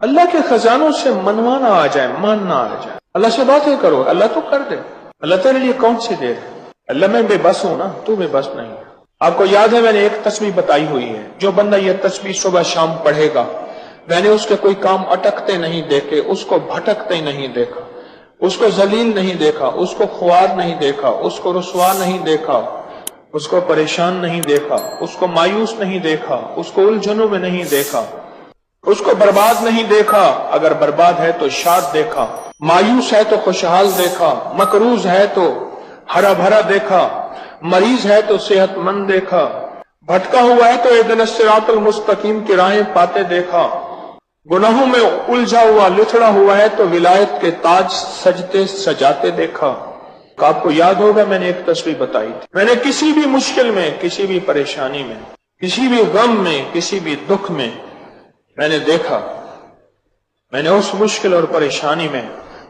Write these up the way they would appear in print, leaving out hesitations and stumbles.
اللہ کے خزانوں سے منوانا آ جائے، ماننا آ جائے، اللہ سے باتیں کرو، اللہ تو کر دے۔ اللہ تیرے لیے کون سی دیر ہے؟ اللہ میں بے بس ہوں نا، تو بے بس نہیں۔ آپ کو یاد ہے میں نے ایک تسبیح بتائی ہوئی ہے، جو بندہ یہ تسبیح صبح شام پڑھے گا، میں نے اس کے کوئی کام اٹکتے نہیں دیکھے، اس کو بھٹکتے نہیں دیکھا، اس کو ذلیل نہیں دیکھا، اس کو خوار نہیں دیکھا، اس کو رسوا نہیں دیکھا، اس کو پریشان نہیں دیکھا، اس کو مایوس نہیں دیکھا، اس کو الجھنوں میں نہیں دیکھا، اس کو برباد نہیں دیکھا، اگر برباد ہے تو شاد دیکھا، مایوس ہے تو خوشحال دیکھا، مقروض ہے تو ہرا بھرا دیکھا، مریض ہے تو صحت مند دیکھا، بھٹکا ہوا ہے تو اہدنا الصراط المستقیم کی راہیں پاتے دیکھا، گناہوں میں الجھا ہوا لتڑا ہوا ہے تو ولایت کے تاج سجتے سجاتے دیکھا۔ آپ کو یاد ہوگا میں نے ایک تسبیح بتائی تھی، میں نے کسی بھی مشکل میں، کسی بھی پریشانی میں، کسی بھی غم میں، کسی بھی دکھ میں میں نے دیکھا، میں نے اس مشکل اور پریشانی میں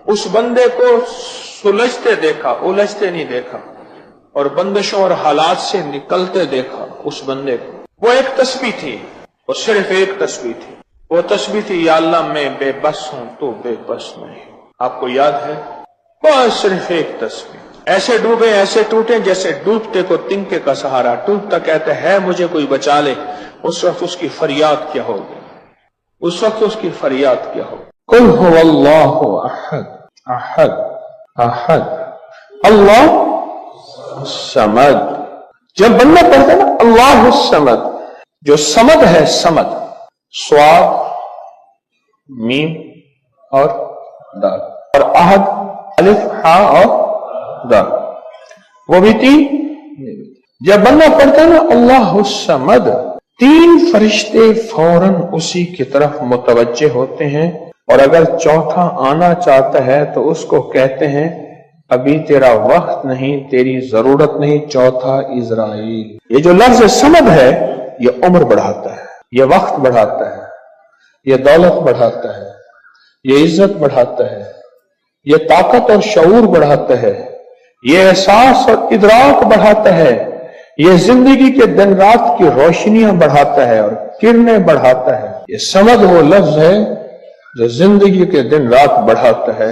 اس بندے کو سلجھتے دیکھا، الجھتے نہیں دیکھا، اور بندشوں اور حالات سے نکلتے دیکھا اس بندے کو۔ وہ ایک تسبیح تھی، وہ صرف ایک تسبیح تھی، وہ تسبیح تھی یا اللہ میں بے بس ہوں تو بے بس نہیں۔ آپ کو یاد ہے؟ بس صرف ایک تسبیح۔ ایسے ڈوبے ایسے ٹوٹے جیسے ڈوبتے کو تنکے کا سہارا، ٹوٹتا کہتے ہے مجھے کوئی بچا لے، اس وقت اس کی فریاد کیا ہوگی؟ اس وقت اس کی فریاد کیا ہوگی؟ قل هو اللہ احد احد احد اللہ الصمد۔ جب بندہ پڑھتا ہے نا اللہ الصمد، جو صمد ہے، صمد صاد میم اور دال، اور احد الف ہا اور دال، وہ بھی تین۔ جب بندہ پڑھتا ہے نا اللہ الصمد، تین فرشتے فوراً اسی کی طرف متوجہ ہوتے ہیں، اور اگر چوتھا آنا چاہتا ہے تو اس کو کہتے ہیں ابھی تیرا وقت نہیں، تیری ضرورت نہیں، چوتھا اسرائیل۔ یہ جو لفظ صمد ہے یہ عمر بڑھاتا ہے، یہ وقت بڑھاتا ہے، یہ دولت بڑھاتا ہے، یہ عزت بڑھاتا ہے، یہ طاقت اور شعور بڑھاتا ہے، یہ احساس اور ادراک بڑھاتا ہے، یہ زندگی کے دن رات کی روشنیاں بڑھاتا ہے اور کرنیں بڑھاتا ہے۔ یہ صمد وہ لفظ ہے جو زندگی کے دن رات بڑھاتا ہے،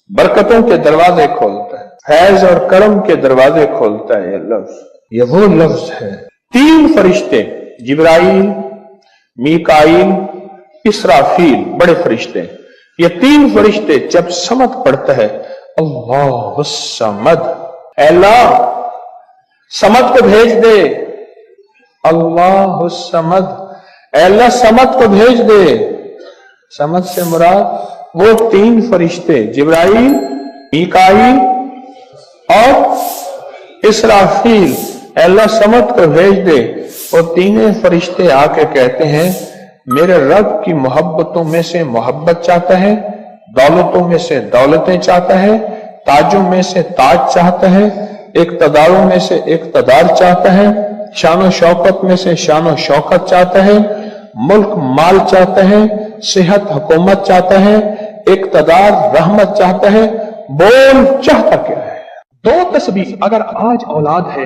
برکتوں کے دروازے کھولتا ہے، فیض اور کرم کے دروازے کھولتا ہے۔ یہ لفظ، یہ وہ لفظ ہے۔ تین فرشتے، جبرائیل، میکائیل، اسرافیل، بڑے فرشتے، یہ تین فرشتے جب صمد پڑھتا ہے اللہ الصمد، اے اللہ صمد کو بھیج دے، اللہ الصمد، اے اللہ صمد کو بھیج دے۔ صمد سے مراد وہ تین فرشتے جبرائیل، میکائیل اور اسرافیل، اے اللہ صمد کو بھیج دے۔ وہ تینوں فرشتے آ کے کہتے ہیں میرے رب کی محبتوں میں سے محبت چاہتا ہے، دولتوں میں سے دولتیں چاہتا ہے، تاجوں میں سے تاج چاہتا ہے، اقتداروں میں سے اقتدار چاہتا ہے، شان و شوکت میں سے شان و شوکت چاہتا ہے، ملک مال چاہتا ہے، صحت حکومت چاہتا ہے، اقتدار رحمت چاہتا ہے۔ بول چاہتا کیا ہے؟ دو تسبیح اگر آج اولاد ہے،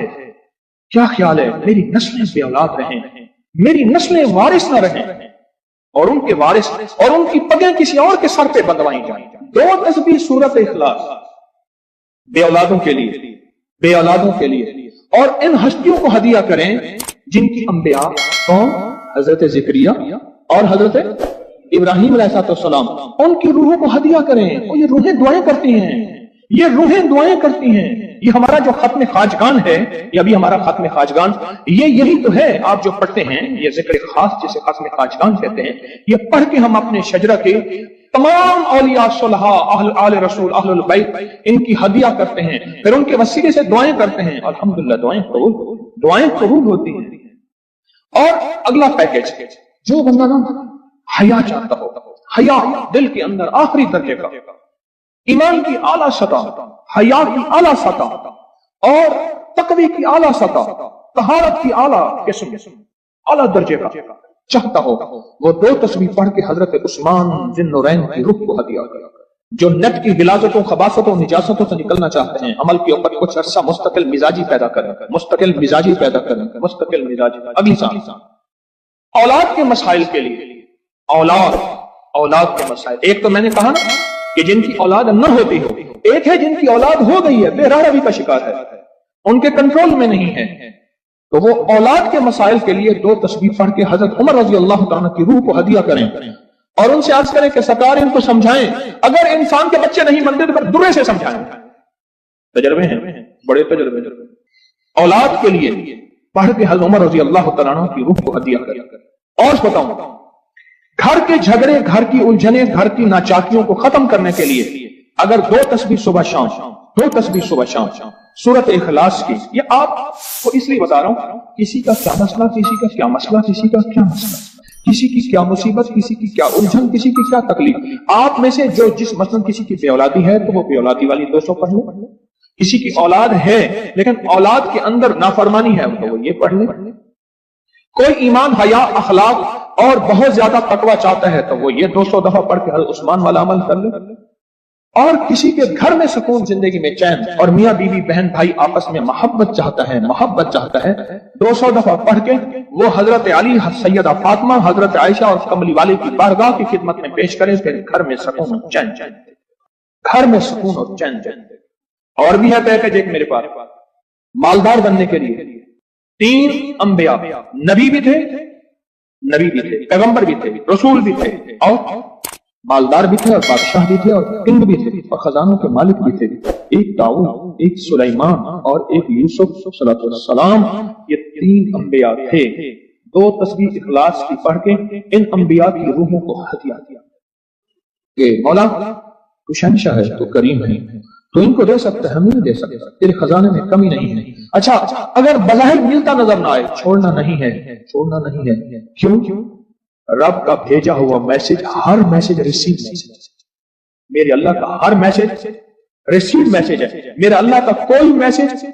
کیا خیال ہے میری نسلیں بے اولاد رہیں، میری نسلیں وارث نہ رہیں، اور ان کے وارث اور ان کی پگیں کسی اور کے سر پہ بندوائی جائیں۔ دو تسبیح سورت اخلاص، بے اولادوں کے لیے، بے اولادوں کے لیے، اور ان ہستیوں کو ہدیہ کریں جن کی انبیاء کون؟ حضرت زکریا اور حضرت ابراہیم علیہ السلام، ان کی روحوں کو ہدیہ کریں۔ اور یہ روحیں دعائیں کرتی ہیں، یہ روحیں دعائیں کرتی ہیں۔ یہ ہمارا جو ختم خواجگان ہے، یہ ابھی ہمارا ختم خواجگان، یہ یہی تو ہے آپ جو پڑھتے ہیں، یہ ذکر خاص جسے ختم خواجگان کہتے ہیں۔ یہ پڑھ کے ہم اپنے شجرہ کے تمام اولیاء صلحاء، اہل آل رسول، اہل البیت، ان کی ہدیہ کرتے ہیں، پھر ان کے وسیلے سے دعائیں کرتے ہیں۔ الحمدللہ دعائیں قبول ہوتی ہیں۔ اور اگلا پیکج، جو بندہ نا حیا چاہتا ہو، حیا دل کے اندر آخری درجے کا، ایمان کی اعلیٰ سطح، حیا کی اعلیٰ سطح، اور تقوی کی اعلیٰ سطح، طہارت کی اعلیٰ قسم، اعلیٰ درجے کا چاہتا ہو، وہ دو تسبیح پڑھ کے حضرت عثمان ذی النورین کی روح کو ہدیہ کرے۔ جو نیٹ کی غلاظتوں، خباثتوں، نجاستوں سے نکلنا چاہتے ہیں، عمل کے اوپر کچھ عرصہ مستقل مزاجی پیدا کریں، مستقل مزاجی پیدا کریں، مستقل مزاجی۔ اگلی سال اولاد کے مسائل کے لیے، اولاد اولاد کے مسائل. ایک تو میں نے کہا نا کہ جن کی اولاد نہ ہوتی ہو، ایک ہے جن کی اولاد ہو گئی ہے، بے روی کا شکار ہے، ان کے کنٹرول میں نہیں ہے، تو وہ اولاد کے مسائل کے لیے 2 تسبیح پڑھ کے حضرت عمر رضی اللہ تعالیٰ کی روح کو ہدیہ کریں اور ان سے عرض کریں کہ سرکار ان کو سمجھائیں، اگر انسان کے بچے نہیں بنتے تو پھر درے سے سمجھائیں. تجربے ہیں، بڑے تجربے. اولاد کے لیے پڑھ کے حضرت عمر رضی اللہ تعالیٰ کی روح کو ہدیہ کریں. اور بتاؤں، گھر کے جھگڑے، گھر کی الجھنیں، گھر کی ناچاکیوں کو ختم کرنے کے لیے اگر 2 تسبیح صبح شام، 2 تسبیح صبح شام سورۃ اخلاص کی. یہ آپ کو اس لیے بتا رہا ہوں، کسی کا کیا مسئلہ، کسی کا کیا مسئلہ، کسی کا کیا مسئلہ، کسی کی کیا مصیبت، کسی کی کیا الجھن، کسی کی کیا تکلیف. آپ میں سے جو جس مثلا کسی کی بے اولادی ہے تو وہ بے اولادی والی 200 پڑھ لیں. کسی کی اولاد ہے لیکن اولاد کے اندر نافرمانی ہے تو وہ یہ پڑھ لیں. کوئی ایمان، حیا، اخلاق اور بہت زیادہ تقوی چاہتا ہے تو وہ یہ 200 دفعہ پڑھ کے حضرت عثمان والا عمل کر لے. اور کسی کے گھر میں سکون، زندگی میں چین، اور میاں بیوی بہن بھائی آپس میں محبت چاہتا ہے، محبت چاہتا ہے، 200 دفعہ پڑھ کے وہ حضرت علی، سیدہ فاطمہ، حضرت عائشہ اور کملی والے کی بارگاہ کی خدمت میں پیش کرے، پھر گھر میں سکون اور چین، گھر میں سکون اور چین. اور بھی ہے پیکج ایک میرے پاس مالدار بننے کے لیے. 3 انبیاء، نبی بھی تھے، پیغمبر بھی تھے، رسول بھی تھے، اور مالدار بھی تھے، اور بادشاہ بھی تھے، اور کنگ بھی تھے، اور خزانوں کے مالک بھی تھے. ایک داؤد، ایک سلیمان اور ایک یوسف صلیٰ السلام. یہ 3 انبیاء تھے. 2 تسبیح اخلاص کی پڑھ کے ان انبیاء کی روحوں کو ہدیہ دیا کہ مولا تو شہنشاہ ہے، تو کریم ہے، تو ان کو دے سکتا ہے، ہم نہیں دے سکتا، تیرے خزانے میں کمی نہیں ہے. اچھا اگر بظاہر ملتا نظر نہ آئے، چھوڑنا نہیں ہے. کیوں؟ رب کا بھیجا ہوا میسج، ہر میسج ریسیو میسج. میرے اللہ کا ہر میسج ریسیو میسج ہے. میرا اللہ کا کوئی میسج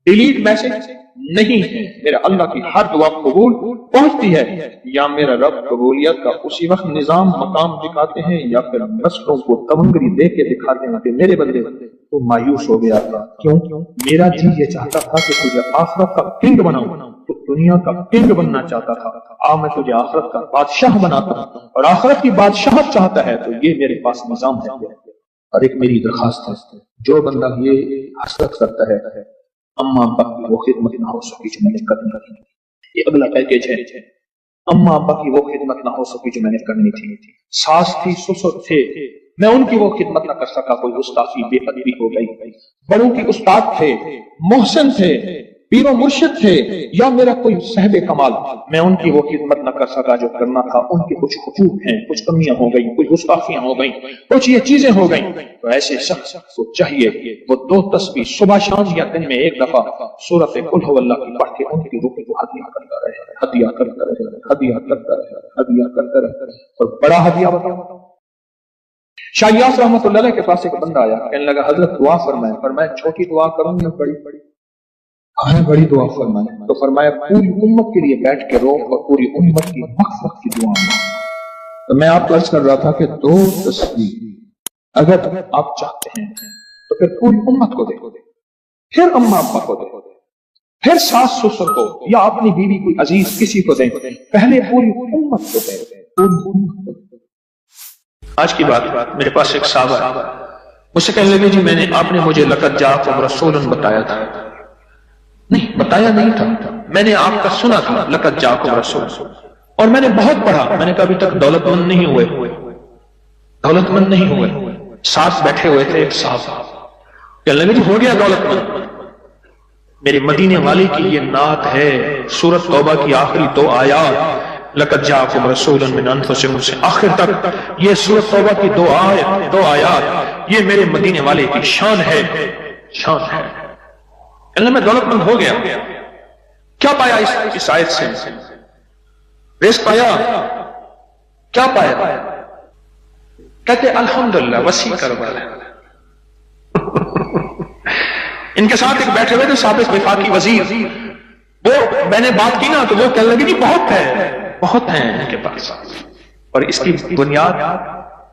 ڈیلیٹ میسج نہیں ہے. میرا اللہ کی ہر دعا قبول پہنچتی ہے. یا میرا رب قبولیت کا اسی وقت نظام مقام دکھاتے ہیں، یا پھر نسلوں کو تمنگری دے کے دکھاتے ہیں کہ میرے بندے تو مایوس ہو گیا تھا. کیوں؟ میرا جی یہ چاہتا تھا کہ تجھے آخرت کا کنگ بناؤں، تو دنیا کا کنگ بننا چاہتا تھا. میں تجھے آخرت کا بادشاہ بناتا ہوں، اور آخرت کی بادشاہت چاہتا ہے تو یہ میرے پاس نظام ہے. اور ایک میری درخواست ہے، جو بندہ یہ حسرت کرتا ہے اما ابا کی وہ خدمت نہ ہو سکی جو میں نے کرنی تھی. یہ اگلا پیکیج ہے. اما ابا کی وہ خدمت نہ ہو سکی جو میں نے کرنی تھی. ساس تھی، سسر تھے، میں ان کی وہ خدمت نہ کر سکا. کوئی گستاخی، بے ادبی ہو گئی. بڑوں کی استاد تھے، محسن تھے، پیر و مرشد تھے، یا میرا کوئی صاحب کمال، میں ان کی وہ خدمت نہ کر سکا جو کرنا تھا. ان کے کچھ حقوق ہیں، کچھ کمیاں ہو گئی، کچھ گستاخیاں ہو گئی، کچھ یہ چیزیں ہو گئیں. تو ایسے شخص کو چاہیے وہ 2 تسبیح صبح شام یا دن میں 1 دفعہ سورۃ قل هو اللہ کی پڑھ کے ان کی روح کو ہدیہ کرتا رہے، ہدیہ کرتا رہے، ہدیہ کرتا رہے، ہدیہ کرتا رہے. اور بڑا ہدیہ بتاؤ، شاہ یاس رحمۃ اللہ علیہ کے پاس ایک بندہ آیا، کہنے لگا حضرت دعا فرمائے. فرمایا چھوٹی دعا کروں یا بڑی؟ بڑی دعا فرمائے. تو فرمایا پوری امت کے لیے بیٹھ کے رو اور پوری امت کی مغفرت کی دعا. تو میں آپ کو عرض کر رہا تھا کہ 2 تسبیح اگر آپ چاہتے ہیں تو پھر پوری امت کو دے، پھر اما ابا کو دے، پھر ساس سسر کو، یا اپنی بیوی کوئی عزیز کسی کو دیں. پہلے پوری امت کو دے. آج کی بات، میرے پاس ایک صحابہ مجھ سے کہنے لگے جی میں نے، آپ نے مجھے لقد جاءکم رسول بتایا تھا. نہیں، بتایا نہیں تھا، میں نے آپ کا سنا تھا لقد جاءکم رسول، اور میں نے بہت پڑھا. میں نے کہا ابھی تک دولت مند نہیں ہوئے. ساتھ بیٹھے ہوئے تھے ایک صاحب، کہنے لگے جی ہو گیا دولت مند. میرے مدینے والے کی یہ نعت ہے، سورۃ توبہ کی آخری 2 آیات، لقد جاءکم رسول من انفسکم سے آخر تک یہ سورۃ توبہ کی 2 آیات، یہ میرے مدینے والے کی شان ہے. اللہ میں دولت مند ہو گیا. کیا پایا اس آیت سے؟ رزق پایا. کیا پایا؟ کہتے الحمدللہ وسیع کاروبار ہے. ان کے ساتھ ایک بیٹھے ہوئے تھے سابق وفاقی وزیر، وہ میں نے بات کی نا تو وہ کہنے لگے جی بہت ہیں ان کے پاس، اور اس کی بنیاد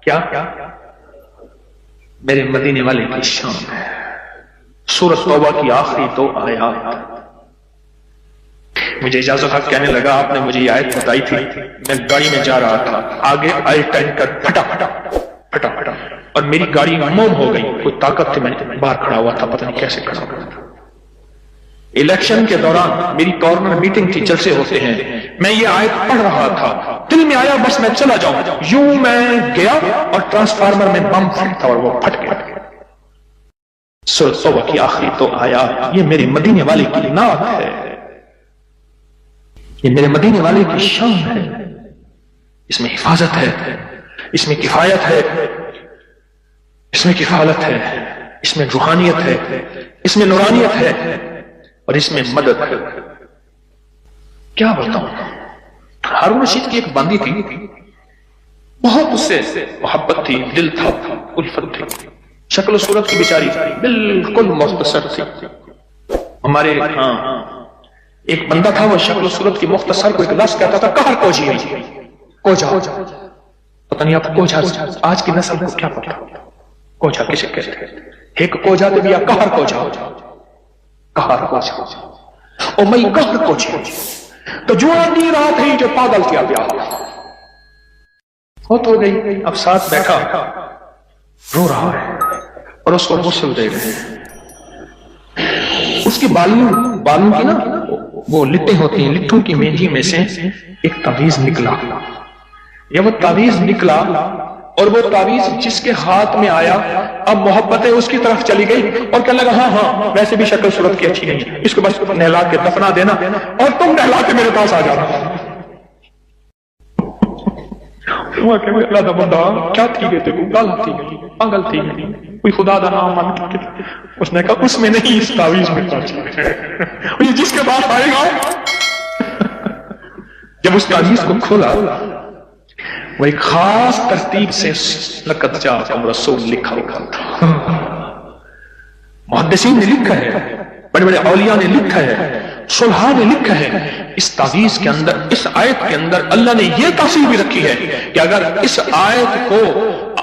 کیا؟ میرے مدینے والے کی شان ہے. سورۃ توبہ کی آخری 2 آیات. مجھے اجازت حق کہنے لگا آپ نے مجھے یہ آیت بتائی تھی، میں گاڑی میں جا رہا تھا، آگے آئی ٹینکر پھٹا پھٹا پھٹا پھٹا اور میری گاڑی موم ہو گئی. کوئی طاقت تھی، میں باہر کھڑا ہوا تھا، پتہ نہیں کیسے کھڑا ہوا تھا. الیکشن کے دوران میری کارنر میٹنگ تھی، جلسے ہوتے ہیں، میں یہ آیت پڑھ رہا تھا، دل میں آیا بس میں چلا جاؤں. یوں میں گیا اور ٹرانسفارمر میں بم پھٹ تھا اور وہ پھٹ گیا. سورۃ توبہ کی آخری تو آیا. یہ میرے مدینے والے کی نعت ہے، یہ میرے مدینے والے کی شان ہے. اس میں حفاظت ہے، اس میں کفایت ہے، اس میں کفالت ہے، اس میں روحانیت ہے، اس میں نورانیت ہے اور اس میں مدد ہے. کیا بتاؤں، ہارون رشید کی ایک باندی تھی، بہت اس سے محبت تھی، دل تھا، الفت تھی. شکل و صورت کی بیچاری بالکل مختصر تھی. ہمارے ہاں ایک بندہ تھا، وہ شکل و صورت کی مختصر کو ایک لفظ کہتا تھا کہر کوجی. کوجا، پتہ نہیں آپ کوجا آج کی نسل کو کیا پتا کوجا کسے کہتے ہیں. ایک کوجا تو بیا کہر کوجا، کہر کوجا او میں کہر کوجا تو جو آدمی رات ہے جو پاگل کیا گیا فوت ہو گئی. اب ساتھ بیٹھا رو رہا ہے اور اس کو غسل دے رہے ہیں. اس کی بالوں کی نا وہ لٹیں ہوتی ہیں، لٹوں کی مہندی میں سے ایک تعویذ نکلا. یا وہ تعویذ نکلا اور وہ تعویذ جس کے ہاتھ میں آیا اب محبتیں اس کی طرف چلی گئی اور کہنے لگا ہاں ہاں ویسے بھی شکل صورت کی اچھی نہیں ہے، اس کو بس نہلا کے دفنا دینا اور تم نہلا کے میرے پاس آ جانا. اللہ دا بندہ کیا تھی گئے تھے، گالا تھی گئی، پاگل تھی گئی، کوئی خدا دا نام مان کے. اس نے کہا اس میں نہیں، اس تعویذ میں یہ جس کے پاس آئے گا. جب اس تعویذ کو کھولا وہ ایک خاص ترتیب سے لقد جاءکم رسول لکھا ہوا تھا. محدثین نے لکھا ہے، بڑے بڑے اولیاء نے لکھا ہے، صلحاء نے لکھا ہے. اس تعویذ کے اندر، اس آیت کے اندر اللہ نے یہ تاثیر بھی رکھی ہے کہ اگر اس آیت کو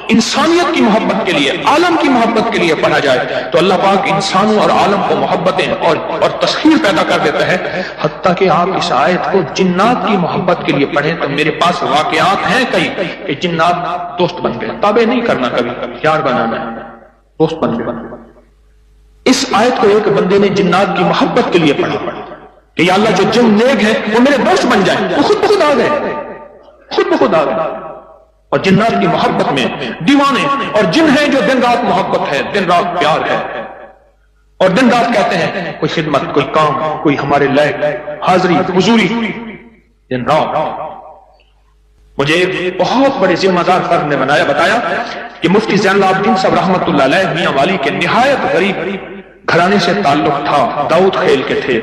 انسانیت کی محبت کے لیے، عالم کی محبت کے لیے پڑھا جائے تو اللہ پاک انسانوں اور عالم کو محبتیں اور تسخیر پیدا کر دیتا ہے. حتیٰ کہ آپ اس آیت کو جنات کی محبت کے لیے پڑھیں تو میرے پاس واقعات ہیں کئی کہ جنات دوست بن گئے. تابع نہیں کرنا، کبھی یار بنانا ہے، دوست بن گئے. اس آیت کو ایک بندے نے جنات کی محبت کے لیے پڑھا کہ یا اللہ جو جن نیک ہیں وہ میرے دوست بن جائیں. وہ خود بخود آ گئے، خود بخود آ گئے. اور جنات کی محبت میں دیوانے اور جن ہیں جو دن رات محبت ہے، دن رات پیار ہے اور دن رات کہتے ہیں کوئی خدمت، کوئی کام، کوئی ہمارے لائق حاضری حضوری دن رات. مجھے ایک بہت بڑے ذمہ دار فرد نے بتایا کہ مفتی زین العابدین صاحب رحمۃ اللہ علیہ میاں والی کے نہایت غریب گھرانے سے تعلق تھا، داؤد خیل کے تھے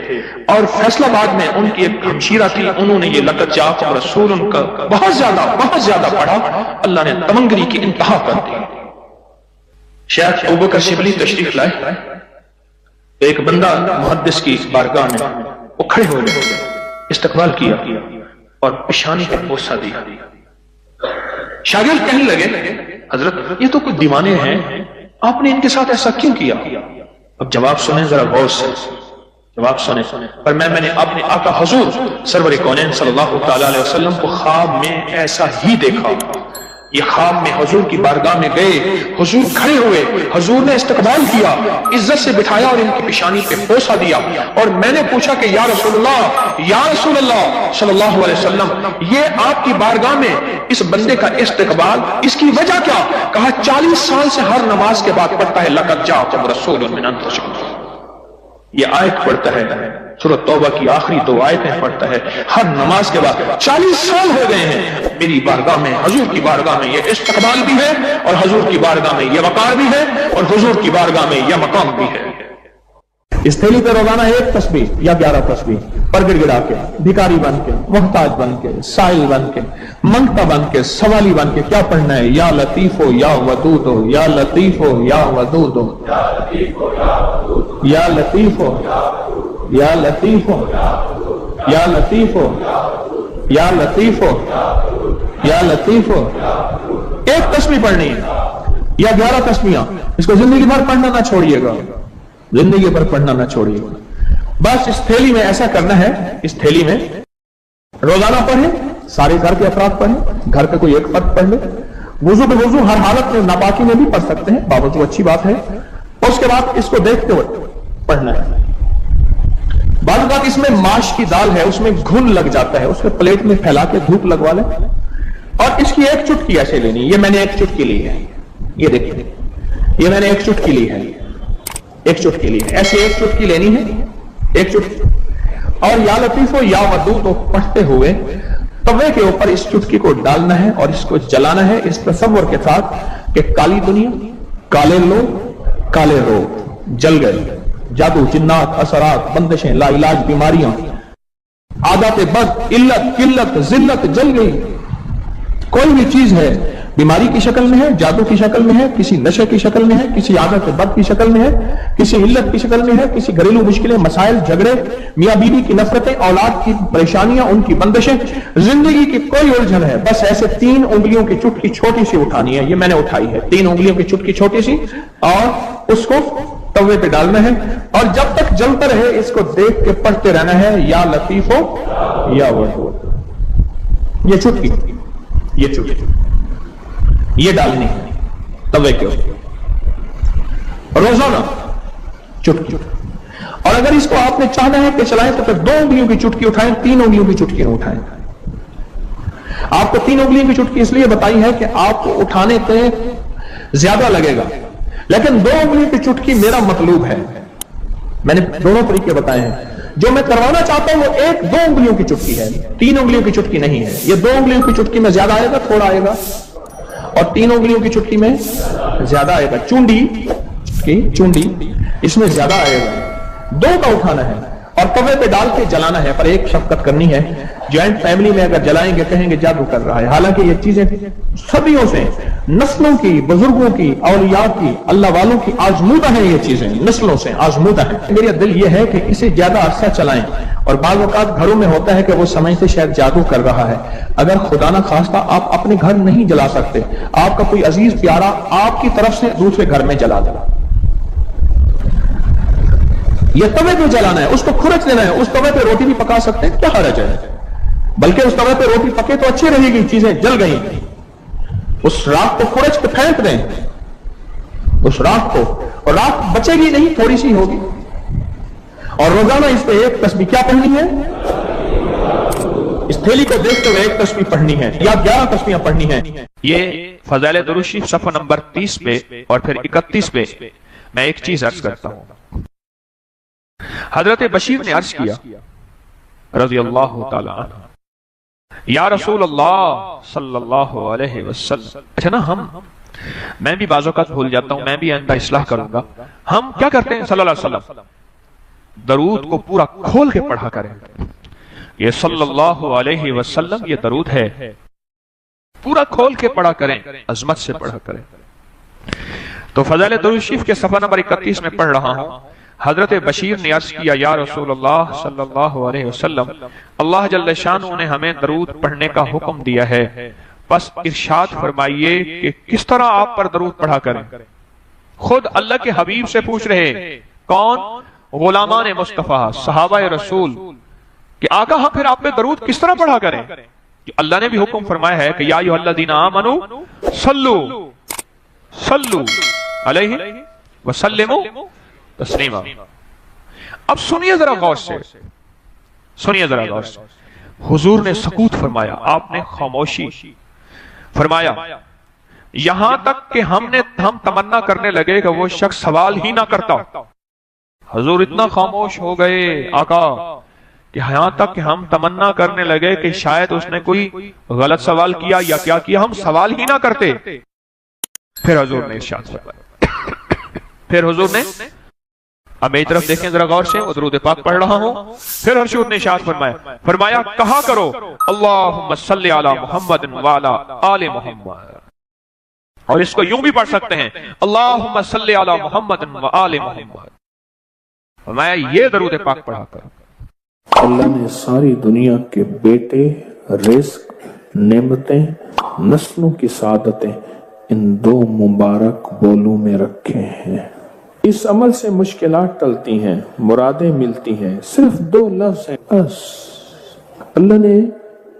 اور فیصل آباد میں ان کی ایک ہمشیرہ تھی. انہوں نے یہ لقد جاءکم رسول ان کا بہت زیادہ پڑھا. اللہ نے تمنگری کی انتہا کر دی. شیخ ابوبکر شبلی تشریف لائے، ایک بندہ محدث کی بارگاہ میں وہ کھڑے ہو گئے، استقبال کیا اور پیشانی پر بوسہ دیا. شاگرد کہنے لگے حضرت یہ تو کچھ دیوانے ہیں، آپ نے ان کے ساتھ ایسا کیوں کیا؟ اب جواب سنیں ذرا غور سے، جواب سنیں. پر میں نے اپنے آقا حضور سرور کونین صلی اللہ تعالی علیہ وسلم کو خواب میں ایسا ہی دیکھا. یہ خواب میں حضور کی بارگاہ میں گئے، حضور کھڑے ہوئے، حضور نے استقبال کیا، عزت سے بٹھایا اور ان کی پیشانی پہ بوسہ دیا. اور میں نے پوچھا کہ یا رسول اللہ صلی اللہ علیہ وسلم یہ آپ کی بارگاہ میں اس بندے کا استقبال، اس کی وجہ کیا؟ کہا 40 سال سے ہر نماز کے بعد پڑھتا ہے لقد جاءکم رسول من انفسکم. یہ آیت پڑھتا ہے، سورۃ توبہ کی آخری 2 آیتیں پڑھتا ہے ہر نماز کے بعد. 40 سال ہو گئے ہیں میری بارگاہ میں، حضور کی بارگاہ میں یہ استقبال بھی ہے اور حضور کی بارگاہ میں یہ وقار بھی ہے اور حضور کی بارگاہ میں یہ مقام بھی ہے. اس تھیلی پہ روزانہ 1 تسبیح یا 11 تسبیح پر گڑ گڑا کے، بھکاری بن کے، محتاج بن کے، سائل بن کے، منگتا بن کے، سوالی بن کے کیا پڑھنا ہے؟ یا لطیف ہو یا ودود ہو، یا لطیف ہو یا ودود ہو، یا لطیف ہو یا لطیف ہو یا لطیف ہو یا لطیف ہو یا لطیف ہو. 1 تسبیح پڑھنی ہے یا 11 تسبیحاں. اس کو زندگی بھر پڑھنا نہ چھوڑیے گا، زندگی پر پڑھنا نہ چھوڑیے گا. بس اس تھیلی میں ایسا کرنا ہے، اس تھیلی میں روزانہ پڑھیں سارے گھر کے افراد پڑھیں، گھر کا کوئی ایک فرد پڑھ لے، وضو بے وضو ہر حالت میں ناپاکی میں بھی پڑھ سکتے ہیں، باوجود اچھی بات ہے، اور اس کے بعد اس کو دیکھتے ہوئے پڑھنا ہے۔ بعض اوقات اس میں ماش کی دال ہے، اس میں گھن لگ جاتا ہے، اس میں پلیٹ میں پھیلا کے دھوپ لگوا لیں، اور اس کی ایک چٹکی ایسے لینی، یہ میں نے ایک چٹکی لی ہے، یہ دیکھیں یہ میں نے ایک چٹکی لی ہے، ایک چٹکی لی ہے، ایسے ایک چٹکی لینی ہے، ایک چٹکی، اور یا لطیف و یا ودود کو پڑھتے ہوئے توے کے اوپر اس چٹکی کو ڈالنا ہے اور اس کو جلانا ہے، اس تصور کے ساتھ کہ کالی دنیا، کالے لوگ، کالے روگ جل گئے، جادو، جنات، اثرات، بندشیں، لا علاج بیماریاں، عادات بد، علت، قلت، ذلت جل گئی۔ کوئی بھی چیز ہے بیماری کی شکل میں ہے، جادو کی شکل میں ہے، کسی نشے کی شکل میں ہے، کسی عادت بد کی شکل میں ہے، کسی علت کی شکل میں ہے، کسی گھریلو مشکلیں، مسائل، جھگڑے، میاں بیوی کی نفرتیں، اولاد کی پریشانیاں، ان کی بندشیں، زندگی کی کوئی الجھن ہے، بس ایسے 3 انگلیوں کی چٹکی چھوٹی سی اٹھانی ہے، یہ میں نے اٹھائی ہے، 3 انگلیوں کی چٹکی چھوٹی سی، اور اس کو توے پہ ڈالنا ہے، اور جب تک جلتا رہے اس کو دیکھ کے پڑھتے رہنا ہے، یا لطیف ہو یا ودود، یہ چٹکی، یہ چٹکی یہ ڈالنی ہے توے کے اوپر روزانہ چٹکی۔ اور اگر اس کو آپ نے چاہنا ہے کہ چلائیں تو پھر 2 انگلیوں کی چٹکی اٹھائیں، 3 انگلیوں کی چٹکی نہ اٹھائیں۔ آپ کو 3 انگلیوں کی چٹکی اس لیے بتائی ہے کہ آپ کو اٹھانے پہ زیادہ لگے گا، لیکن 2 انگلیوں کی چٹکی میرا مطلوب ہے، میں نے دونوں طریقے بتائے ہیں، جو میں کروانا چاہتا ہوں وہ 1-2 انگلیوں کی چٹکی ہے، 3 انگلیوں کی چٹکی نہیں ہے، یہ 2 انگلیوں کی چٹکی میں زیادہ آئے گا، تھوڑا آئے گا، اور 3 انگلیوں کی چٹکی میں زیادہ آئے گا، چونڈی اس میں زیادہ آئے گا، 2 کا اٹھانا ہے اور توے پہ ڈال کے جلانا ہے، پر ایک شفقت کرنی ہے، جوائنٹ فیملی میں اگر جلائیں گے کہیں گے جادو کر رہا ہے، حالانکہ یہ چیزیں صدیوں سے نسلوں کی، بزرگوں کی، اولیاء کی، اللہ والوں کی آزمودہ ہیں، یہ چیزیں نسلوں سے آزمودہ ہیں۔ میرا دل یہ ہے کہ اسے زیادہ عرصہ چلائیں، اور بعض اوقات گھروں میں ہوتا ہے کہ وہ سمجھتے شاید جادو کر رہا ہے، اگر خدا نہ خواستہ آپ اپنے گھر نہیں جلا سکتے، آپ کا کوئی عزیز پیارا آپ کی طرف سے دوسرے گھر میں جلا دے، یہ توے پہ جلانا ہے، اس کو کھرچ دینا ہے، اس توے پہ روٹی بھی پکا سکتے ہیں، کیا حرج ہے، بلکہ اس توے پہ روٹی پکے تو اچھی رہے گی، چیزیں جل گئی، اس راکھ کو کھرچ کے پھینک دیں، اس راکھ کو، اور راکھ بچے گی نہیں، تھوڑی سی ہوگی، اور روزانہ اس پہ ایک تسبیح کیا پڑھنی ہے، اس تھیلی کو دیکھتے ہوئے ایک تسبیح پڑھنی ہے یا 11 تسبیحاں پڑھنی ہیں۔ یہ فضائل درود شریف صفحہ نمبر 30 پہ اور پھر 31 پہ میں ایک چیز عرض کرتا ہوں۔ حضرت بشیر نے عرض کیا رضی اللہ تعالی عنہ، یا رسول اللہ صلی اللہ علیہ وسلم، اچھا نا میں بھی بعض اوقات بھول جاتا ہوں، میں بھی آئندہ اصلاح کروں گا، ہم کیا کرتے ہیں صلی اللہ علیہ وسلم درود کو پورا کھول کے پڑھا کریں، یہ صلی اللہ علیہ وسلم یہ درود ہے، پورا کھول کے پڑھا کریں، عظمت سے پڑھا کریں۔ تو فضائل درود شریف کے صفحہ نمبر 31 میں پڑھ رہا ہوں۔ حضرت بشیر نے عرض کیا، یا رسول اللہ صلی اللہ علیہ وسلم، اللہ جل شانہ نے ہمیں درود پڑھنے کا حکم دیا ہے، بس ارشاد فرمائیے کہ کس طرح آپ پر درود پڑھا کریں۔ خود اللہ کے حبیب سے پوچھ رہے، کون؟ غلامان مصطفیٰ، صحابہ رسول، کہ آقا ہم پھر آپ پہ درود کس طرح پڑھا کریں؟ اللہ نے بھی حکم فرمایا ہے کہ یا ایھا الذین آمنوا صلوا علیہ وسلموا تسلیما۔ اب سنیے ذرا غور سے، سنیے ذرا غور سے، حضور نے سکوت فرمایا، آپ نے خاموشی فرمایا، یہاں تک کہ ہم تمنا کرنے لگے کہ وہ شخص سوال ہی نہ کرتا۔ حضور اتنا خاموش ہو گئے آقا کہ یہاں تک کہ ہم تمنا کرنے لگے کہ شاید اس نے کوئی غلط سوال کیا یا کیا کیا، ہم سوال ہی نہ کرتے۔ پھر حضور نے ارشاد فرمایا، پھر حضور نے، اب میری طرف دیکھیں ذرا غور سے، درود پاک پڑھ رہا ہوں، پھر حضور نے ارشاد فرمایا کہا کرو اللہم صلی علی محمد وعلی آل محمد، اور اس کو یوں بھی پڑھ سکتے ہیں اللہم صلی علی محمد وآل محمد۔ فرمایا یہ درود پاک پڑھا کرو۔ اللہ نے ساری دنیا کے بیٹے، رزق، نعمتیں، نسلوں کی سعادتیں ان 2 مبارک بولوں میں رکھے ہیں۔ اس عمل سے مشکلات ٹلتی ہیں، مرادیں ملتی ہیں، صرف 2 لفظ ہیں بس۔ اللہ نے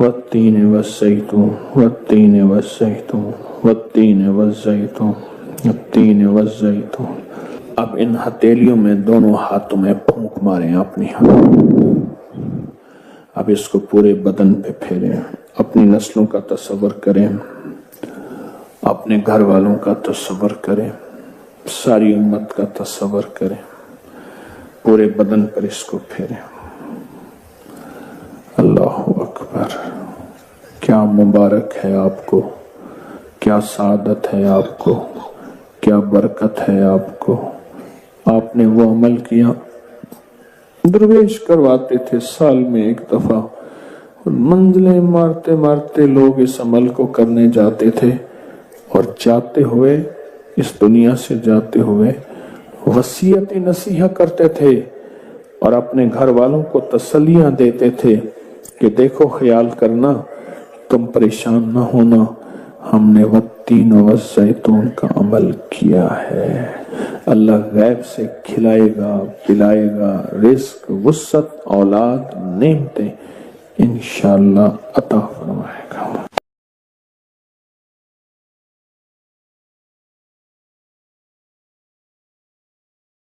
والتین والزیتون والتین والزیتون والتین والزیتون والتین والزیتون. اب ان ہتھیلیوں میں دونوں ہاتھوں میں پھونک ماریں اپنی. اب اس کو پورے بدن پہ پھیریں. اپنی نسلوں کا تصور کریں، اپنے گھر والوں کا تصور کریں، ساری امت کا تصور کریں. پورے بدن پر اس کو پھیریں. اللہ اکبر. کیا مبارک ہے آپ کو، کیا سعادت ہے آپ کو، کیا برکت ہے آپ کو. آپ نے وہ عمل کیا. درویش کرواتے تھے سال میں ایک دفعہ، اور منزلیں مارتے مارتے لوگ اس عمل کو کرنے جاتے تھے، اور جاتے ہوئے اس دنیا سے جاتے ہوئے وصیت نصیحت کرتے تھے اور اپنے گھر والوں کو تسلیاں دیتے تھے کہ دیکھو خیال کرنا، تم پریشان نہ ہونا، ہم نے والتین والزیتون کا عمل کیا ہے. اللہ غیب سے کھلائے گا، پلائے گا، رزق، وسعت، اولاد، نعمتیں انشاءاللہ عطا فرمائے گا.